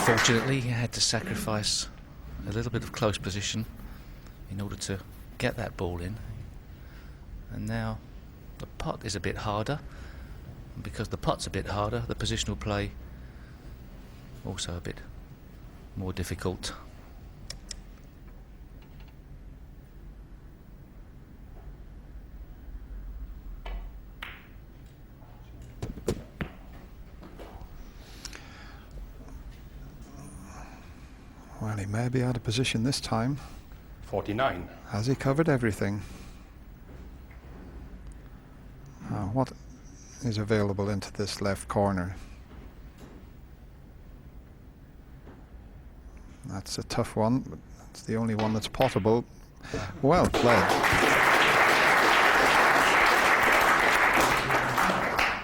Unfortunately, he had to sacrifice a little bit of close position in order to get that ball in. And now the pot is a bit harder. And because the pot's a bit harder, the positional play also a bit more difficult. Well, he may be out of position this time. 49. Has he covered everything? What is available into this left corner? That's a tough one, but it's the only one that's potable. Well played.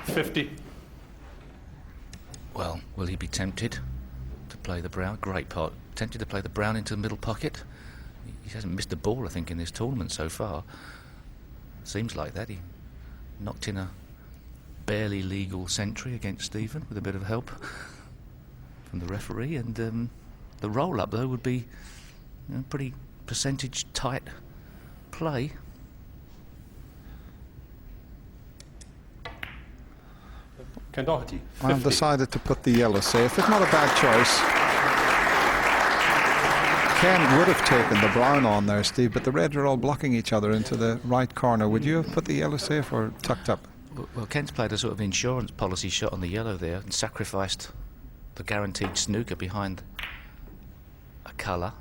50. Well, will he be tempted to play the brown? Great pot. Tempted to play the brown into the middle pocket. He hasn't missed a ball, I think, in this tournament so far. Seems like that. He knocked in a barely legal century against Stephen with a bit of help from the referee, and the roll-up, though, would be pretty percentage-tight play. Ken Doherty. I've decided to put the yellow safe. It's not a bad choice. Ken would have taken the brown on there, Steve, but the reds are all blocking each other into the right corner. Would you have put the yellow safe or tucked up? Well, Ken's played a sort of insurance policy shot on the yellow there and sacrificed the guaranteed snooker behind a colour.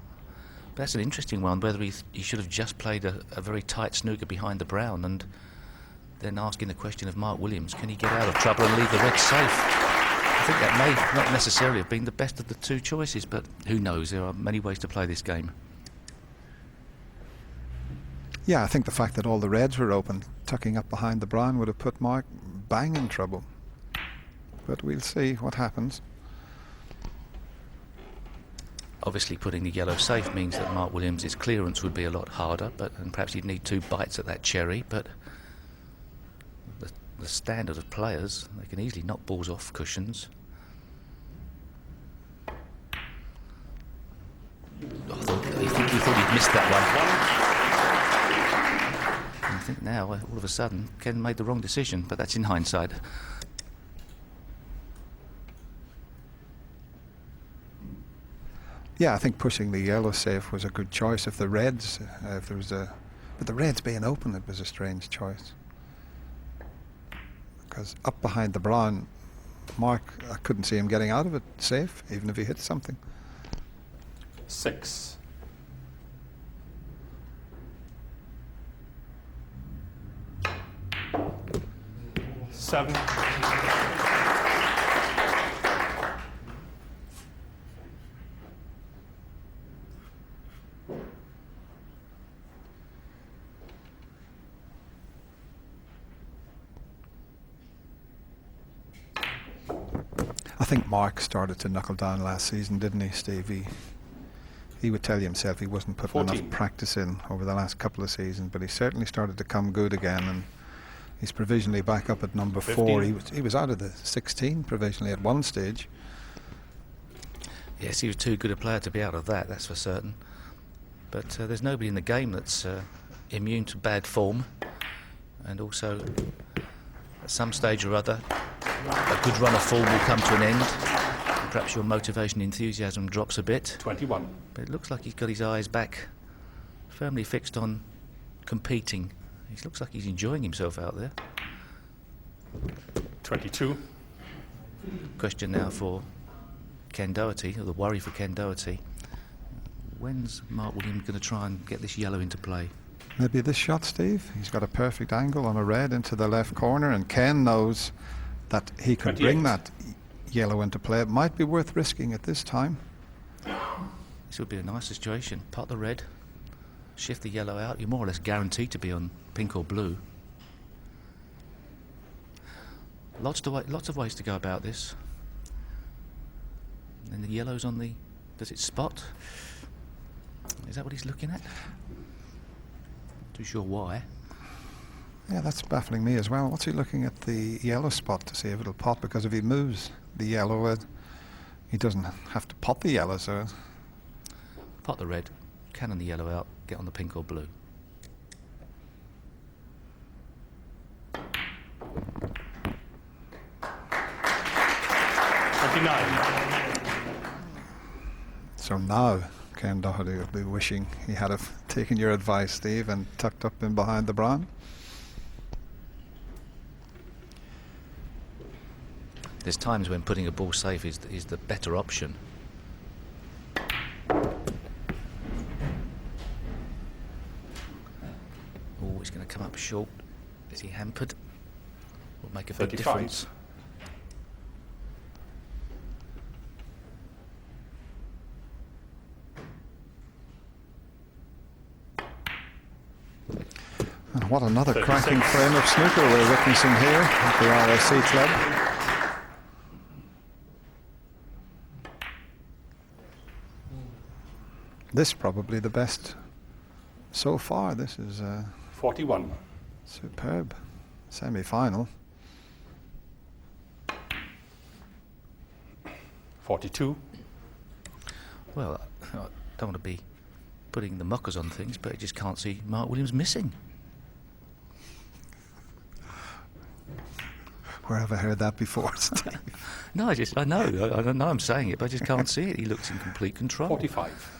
But that's an interesting one, whether he should have just played a very tight snooker behind the brown and then asking the question of Mark Williams, can he get out of trouble and leave the reds safe? I think that may not necessarily have been the best of the two choices, but who knows? There are many ways to play this game. Yeah, I think the fact that all the reds were open, tucking up behind the brown, would have put Mark bang in trouble. But we'll see what happens. Obviously, putting the yellow safe means that Mark Williams' clearance would be a lot harder, and perhaps he'd need 2 bites at that cherry, but the standard of players, they can easily knock balls off cushions. I thought he'd missed that one. And I think now, all of a sudden, Ken made the wrong decision, but that's in hindsight. Yeah, I think pushing the yellow safe was a good choice. If the reds, but the reds being open, it was a strange choice. Because up behind the brown, Mark, I couldn't see him getting out of it safe, even if he hit something. 6. 7. I think Mark started to knuckle down last season, didn't he, Steve? He would tell you himself he wasn't putting 14. enough practice in over the last couple of seasons, but he certainly started to come good again, and he's provisionally back up at number 4. He was out of the 16 provisionally at one stage. Yes, he was too good a player to be out of that, that's for certain. But there's nobody in the game that's immune to bad form, and also at some stage or other a good run of form will come to an end. Perhaps your motivation, enthusiasm drops a bit. 21. But it looks like he's got his eyes back firmly fixed on competing. He looks like he's enjoying himself out there. 22. Question now for Ken Doherty, or the worry for Ken Doherty. When's Mark Williams going to try and get this yellow into play? Maybe this shot, Steve. He's got a perfect angle on a red into the left corner, and Ken knows that he could 28. bring that yellow into play. It might be worth risking at this time. This would be a nice situation. Pot the red, shift the yellow out. You're more or less guaranteed to be on pink or blue. Lots of ways to go about this. And the yellow's on the... Does it spot? Is that what he's looking at? Too sure why. Yeah, that's baffling me as well. What's he looking at the yellow spot to see if it'll pot? Because if he moves the yellow, He doesn't have to pot the yellow, so Pot the red, cannon the yellow out, get on the pink or blue. so now Ken Doherty will be wishing he had have taken your advice, Steve, and tucked up in behind the brown. There's times when putting a ball safe is the better option. Oh, he's going to come up short. Is he hampered? Will make a big 35. difference. And what another 36. cracking frame of snooker we're witnessing here at the RSC Club. This probably the best so far. This is 41. superb semi-final. 42. Well, I don't want to be putting the mockers on things, but I just can't see Mark Williams missing. Where have I heard that before, Steve? No, I know I'm saying it, but I just can't see it. He looks in complete control. 45.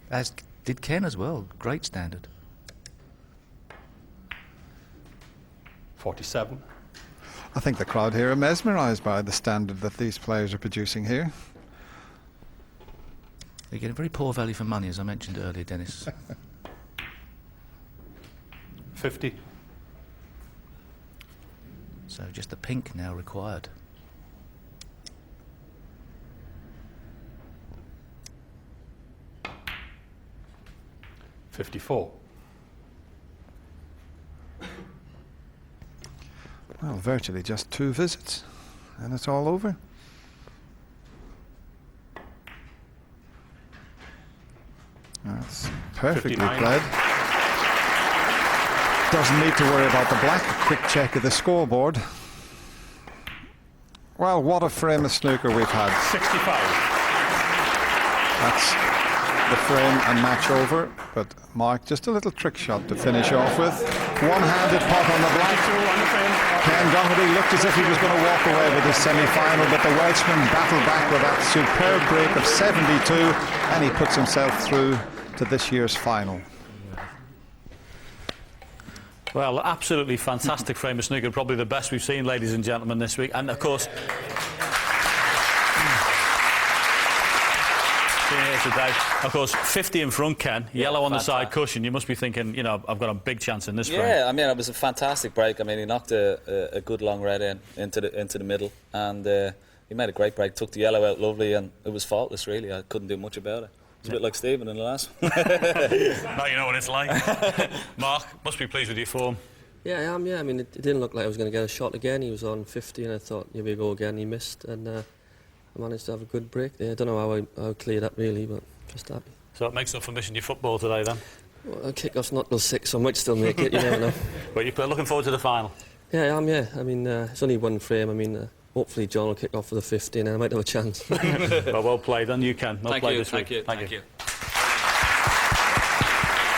As did Ken as well. Great standard. 47. I think the crowd here are mesmerised by the standard that these players are producing here. They're getting very poor value for money, as I mentioned earlier, Dennis. 50. So just the pink now required. $54. Well, virtually just 2 visits, and it's all over. That's perfectly 59. played. Doesn't need to worry about the black. Quick check of the scoreboard. Well, what a frame of snooker we've had. 65. That's the frame and match over, but Mark, just a little trick shot to finish off with. One-handed pot on the black. Ken Doherty looked as if he was going to walk away with his semi-final, but the Welshman battled back with that superb break of 72, and he puts himself through to this year's final. Well, absolutely fantastic frame of snooker, probably the best we've seen, ladies and gentlemen, this week. And of course, being here today, of course, 50 in front, Ken, yellow on the side cushion. You must be thinking, you know, I've got a big chance in this frame. Yeah, I mean, it was a fantastic break. I mean, he knocked a good long red into the middle, and he made a great break. Took the yellow out lovely, and it was faultless. Really, I couldn't do much about it. It's a bit like Stephen in the last one. Now you know what it's like. Mark, must be pleased with your form. Yeah, I am, yeah. I mean, it didn't look like I was going to get a shot again. He was on 50, and I thought, here we go again. He missed, and I managed to have a good break there. I don't know how I cleared up, really, but just happy. So it makes up for missing your football today, then? Well, kick-off's not till 6, so I might still make it, you never know. But you're looking forward to the final? Yeah, I am, yeah. I mean, it's only one frame. I mean, hopefully John will kick off for the 50, and I might have a chance. Well played, and you can. Well played this week. Thank you.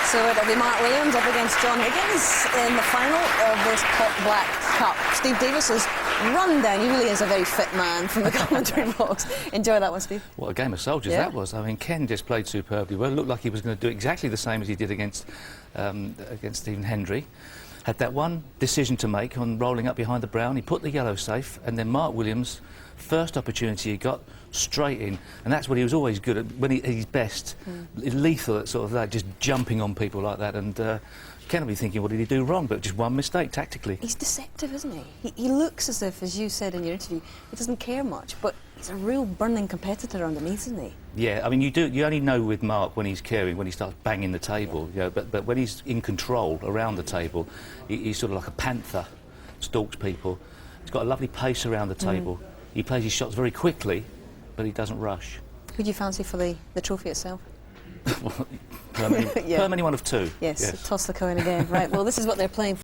So it'll be Mark Williams up against John Higgins in the final of this Pot Black Cup. Steve Davis has run down. He really is a very fit man from the commentary box. Enjoy that one, Steve. What a game of soldiers that was. I mean, Ken just played superbly well. It looked like he was going to do exactly the same as he did against Stephen Hendry. Had that one decision to make on rolling up behind the brown. He put the yellow safe, and then Mark Williams, first opportunity he got, straight in, and that's what he was always good at when he's best. Lethal at sort of that, just jumping on people like that, and Ken will be thinking, what did he do wrong? But just one mistake tactically. He's deceptive, isn't he? He looks as if, as you said in your interview, he doesn't care much, but he's a real burning competitor underneath, isn't he? Yeah, I mean, you only know with Mark when he's caring, when he starts banging the table, you know, but when he's in control around the table, he's sort of like a panther, stalks people. He's got a lovely pace around the table. He plays his shots very quickly, but he doesn't rush. Who do you fancy for the trophy itself? Per many one of two. Yes, toss the coin again. Right, well, this is what they're playing for.